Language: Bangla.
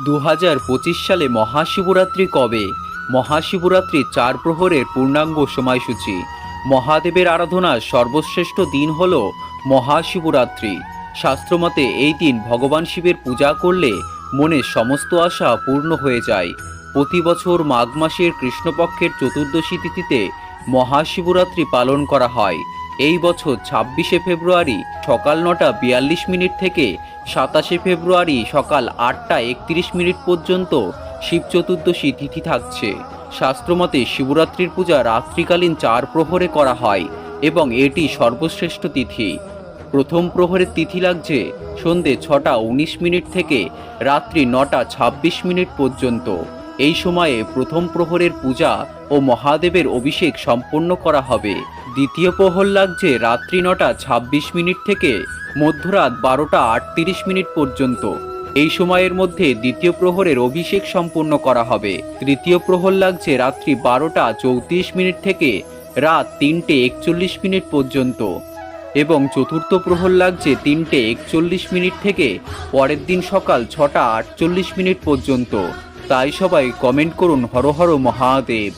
2025 সালে মহাশিবরাত্রি কবে? মহাশিবরাত্রি 4 প্রহরের পূর্ণাঙ্গ সময়সূচি। মহাদেবের আরাধনার সর্বশ্রেষ্ঠ দিন হল মহাশিবরাত্রি। শাস্ত্রমতে এই দিন ভগবান শিবের পূজা করলে মনের সমস্ত আশা পূর্ণ হয়ে যায়। প্রতি বছর মাঘ মাসের কৃষ্ণপক্ষের চতুর্দশী তিথিতে মহাশিবরাত্রি পালন করা হয়। এই বছর 26শে ফেব্রুয়ারি সকাল 9:42 থেকে 27শে ফেব্রুয়ারি সকাল 8:31 পর্যন্ত শিব চতুর্দশী তিথি থাকছে। শাস্ত্রমতে শিবরাত্রির পূজা রাত্রিকালীন 4 প্রহরে করা হয় এবং এটি সর্বশ্রেষ্ঠ তিথি। প্রথম প্রহরের তিথি লাগছে সন্ধে 6:19 থেকে রাত্রি 9:26 পর্যন্ত। এই সময়ে প্রথম প্রহরের পূজা ও মহাদেবের অভিষেক সম্পন্ন করা হবে। দ্বিতীয় প্রহর লাগছে রাত্রি 9:26 থেকে মধ্যরাত 12:38 পর্যন্ত। এই সময়ের মধ্যে দ্বিতীয় প্রহরের অভিষেক সম্পন্ন করা হবে। তৃতীয় প্রহর লাগছে রাত্রি 12:34 থেকে রাত 3:41 পর্যন্ত এবং চতুর্থ প্রহর লাগছে 3:41 থেকে পরের দিন সকাল 6:48 পর্যন্ত। তাই সবাই কমেন্ট করুন হর হর মহাদেব।